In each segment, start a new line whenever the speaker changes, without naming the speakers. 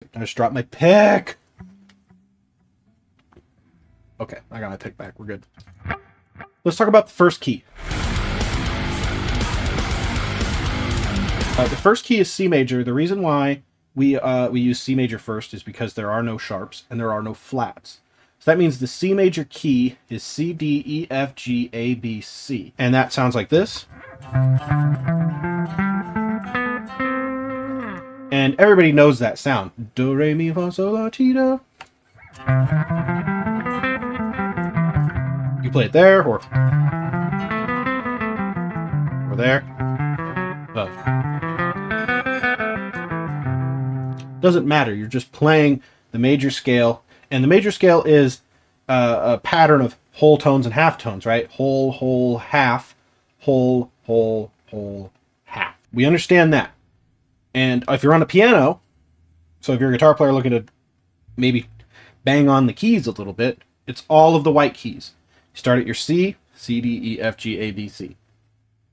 I just dropped my pick. Okay, I got my pick back. We're good. Let's talk about the first key. The first key is C major. The reason why we use C major first is because there are no sharps and there are no flats. So that means the C major key is C, D, E, F, G, A, B, C. And that sounds like this. And everybody knows that sound. Do, re, mi, fa, sol, la, ti, do. You play it there or there. Doesn't matter. You're just playing the major scale. And the major scale is a pattern of whole tones and half tones, right? Whole, whole, half, whole, whole, whole, half. We understand that. And if you're on a piano, so if you're a guitar player looking to maybe bang on the keys a little bit, it's all of the white keys. You start at your C, C, D, E, F, G, A, B, C.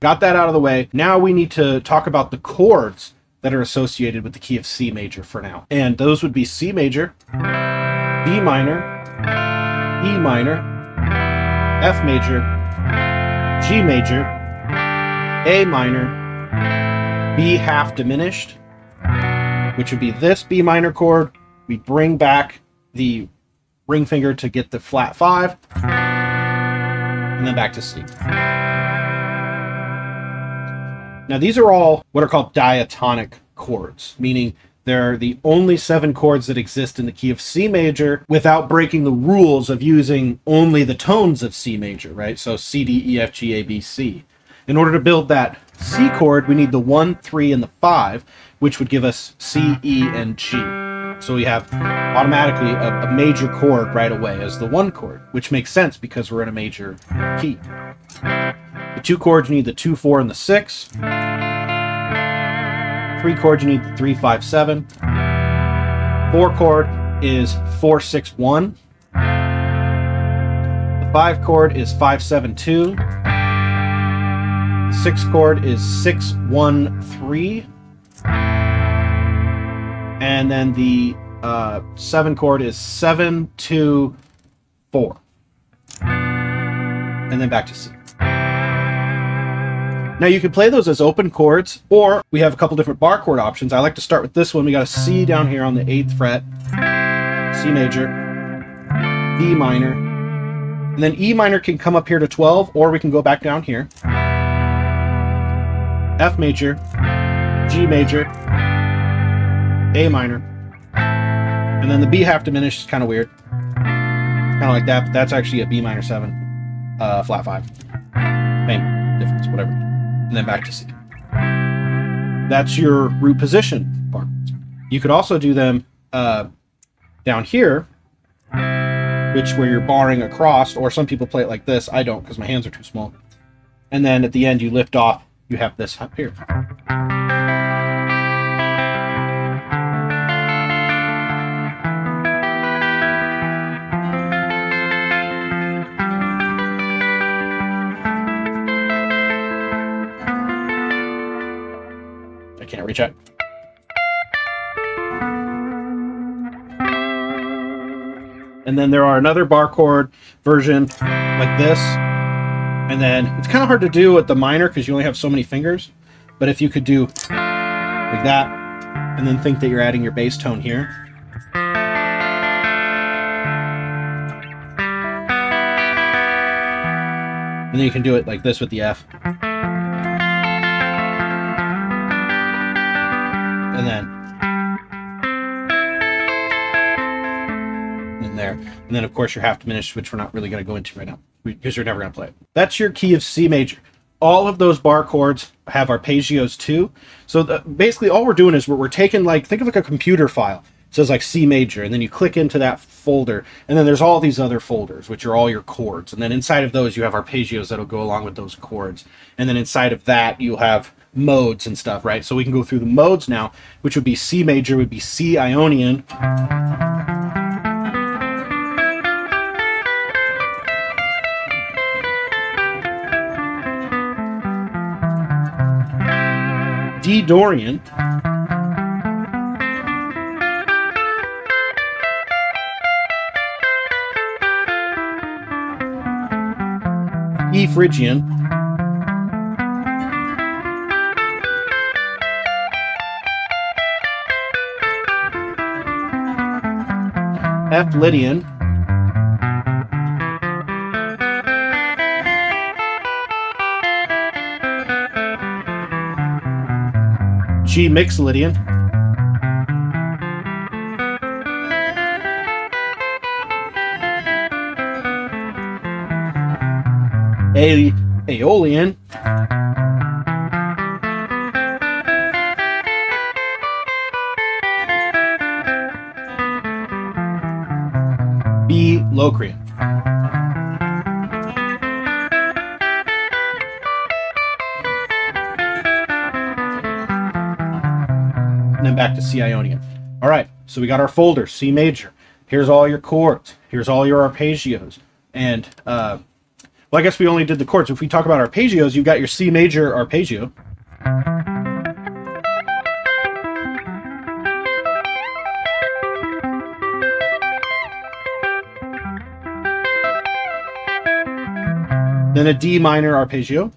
Got that out of the way. Now we need to talk about the chords that are associated with the key of C major for now. And those would be C major, B minor, E minor, F major, G major, A minor, B half diminished, which would be this B minor chord. We bring back the ring finger to get the flat 5, and then back to C. Now these are all what are called diatonic chords, meaning they're the only 7 chords that exist in the key of C major without breaking the rules of using only the tones of C major, right? So C, D, E, F, G, A, B, C. In order to build that C chord, we need the 1, 3, and the 5, which would give us C, E, and G. So we have automatically a major chord right away as the 1 chord, which makes sense because we're in a major key. The 2 chords, you need the 2, 4, and the 6. 3 chords, you need the 3, 5, 7. 4 chord is 4, 6, 1. The 5 chord is 5, 7, 2. The 6 chord is 6, 1, 3. And then the 7 chord is 7, 2, 4. And then back to C. Now you can play those as open chords, or we have a couple different bar chord options. I like to start with this one. We got a C down here on the 8th fret, C major, D minor, and then E minor can come up here to 12, or we can go back down here. F major, G major, A minor, and then the B half diminished is kind of weird. Kind of like that, but that's actually a B minor 7, flat 5. Same difference, whatever. And then back to C. That's your root position bar chords. You could also do them down here, where you're barring across, or some people play it like this. I don't, because my hands are too small. And then at the end, you lift off. You have this up here. I can't reach out. And then there are another bar chord version like this. And then it's kind of hard to do with the minor because you only have so many fingers. But if you could do like that, and then think that you're adding your bass tone here. And then you can do it like this with the F. And then there. And then of course your half diminished, which we're not really going to go into right now because you're never going to play it. That's your key of C major. All of those bar chords have arpeggios too. So basically all we're doing is we're taking, like, think of like a computer file. It says like C major, and then you click into that folder, and then there's all these other folders, which are all your chords. And then inside of those you have arpeggios that'll go along with those chords. And then inside of that you'll have modes and stuff, right? So we can go through the modes now, which would be C major would be C Ionian. D Dorian, E Phrygian, F Lydian, G Mixolydian, A Aeolian, B Locrian. And then back to C Ionian. All right, so we got our folder, C major. Here's all your chords. Here's all your arpeggios. And, well, I guess we only did the chords. If we talk about arpeggios, you've got your C major arpeggio. Then a D minor arpeggio.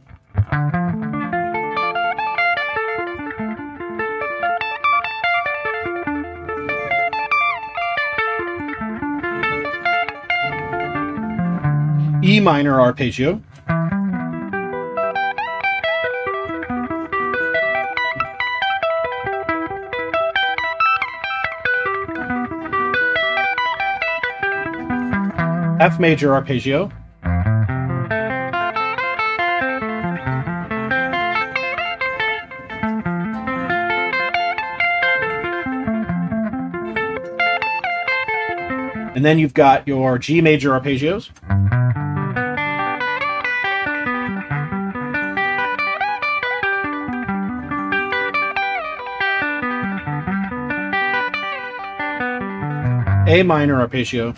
E minor arpeggio. F major arpeggio. And then you've got your G major arpeggios. A minor arpeggio.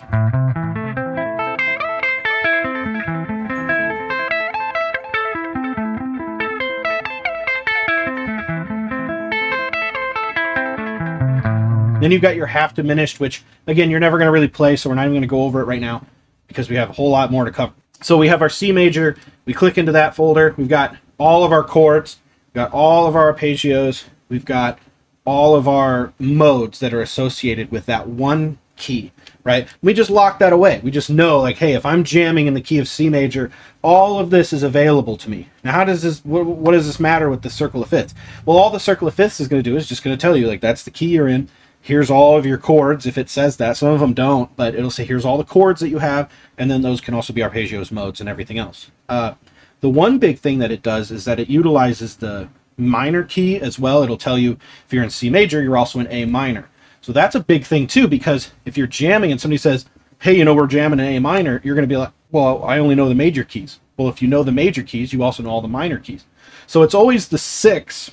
Then you've got your half diminished, which, again, you're never going to really play, so we're not even going to go over it right now because we have a whole lot more to cover. So we have our C major. We click into that folder. We've got all of our chords. We've got all of our arpeggios. We've got all of our modes that are associated with that one key, right? We just lock that away. We just know, like, hey, if I'm jamming in the key of C major, all of this is available to me. Now, how does this, what does this matter with the circle of fifths? Well, all the circle of fifths is going to do is just going to tell you, like, that's the key you're in. Here's all of your chords, if it says that. Some of them don't, but it'll say here's all the chords that you have, and then those can also be arpeggios, modes, and everything else. The one big thing that it does is that it utilizes the minor key as well. It'll tell you if you're in C major, you're also in A minor. So that's a big thing too, because if you're jamming and somebody says, hey, you know, we're jamming in A minor, you're going to be like, well, I only know the major keys. Well, if you know the major keys, you also know all the minor keys. So it's always the 6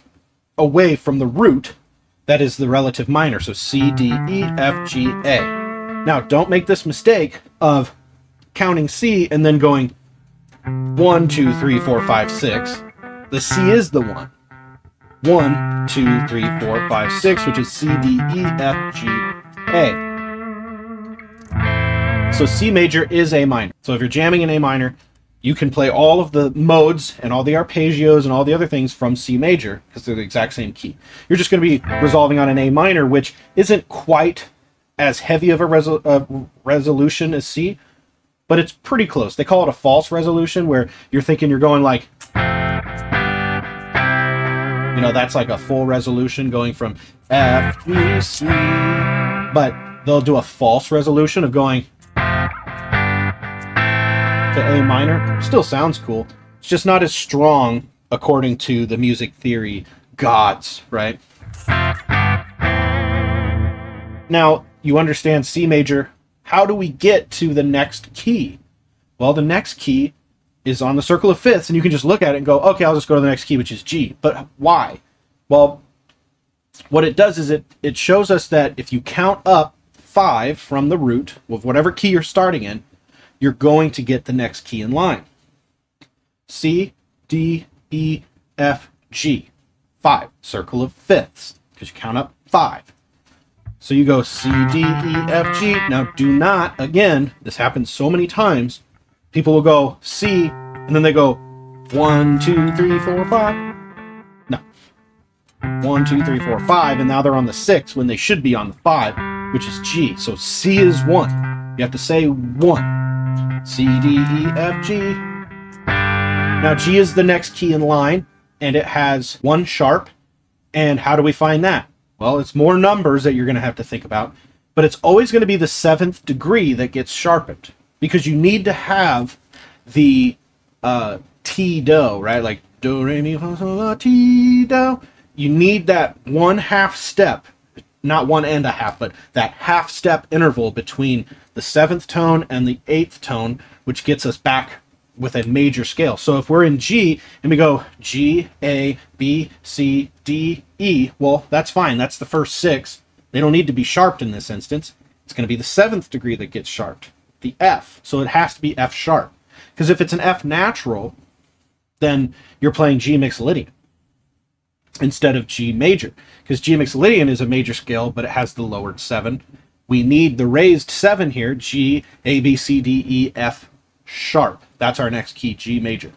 away from the root that is the relative minor. So C, D, E, F, G, A. Now, don't make this mistake of counting C and then going 1, 2, 3, 4, 5, 6. The C is the 1. 1, 2, 3, 4, 5, 6, which is C, D, E, F, G, A. So C major is A minor. So if you're jamming in A minor, you can play all of the modes and all the arpeggios and all the other things from C major because they're the exact same key. You're just going to be resolving on an A minor, which isn't quite as heavy of a resolution as C, but it's pretty close. They call it a false resolution, where you're thinking you're going like, you know, that's like a full resolution going from F, G, C, but they'll do a false resolution of going to A minor. Still sounds cool. It's just not as strong according to the music theory gods, right? Now, you understand C major. How do we get to the next key? Well, the next key is on the circle of fifths, and you can just look at it and go, okay, I'll just go to the next key, which is G. But why? Well, what it does is it shows us that if you count up 5 from the root of whatever key you're starting in, you're going to get the next key in line. C, D, E, F, G. 5. Circle of fifths, because you count up 5. So you go C, D, E, F, G. Now do not, again, this happens so many times, people will go C, And then they go 1, 2, 3, 4, 5. No. 1, 2, 3, 4, 5, and now they're on the 6 when they should be on the 5, which is G. So C is 1. You have to say 1. C, D, E, F, G. Now G is the next key in line, and it has 1 sharp. And how do we find that? Well, it's more numbers that you're going to have to think about, but it's always going to be the 7th degree that gets sharpened, because you need to have the T do, right? Like do, re, mi, fa, sol, la, ti, do. You need that 1/2 step, not 1 1/2, but that half step interval between the 7th tone and the 8th tone, which gets us back with a major scale. So if we're in G and we go G, A, B, C, D, E, well, that's fine. That's the first 6. They don't need to be sharped in this instance. It's going to be the 7th degree that gets sharped, the F. So it has to be F sharp. Because if it's an F natural, then you're playing G mixolydian instead of G major. Because G mixolydian is a major scale, but it has the lowered 7. We need the raised 7 here, G, A, B, C, D, E, F sharp. That's our next key, G major.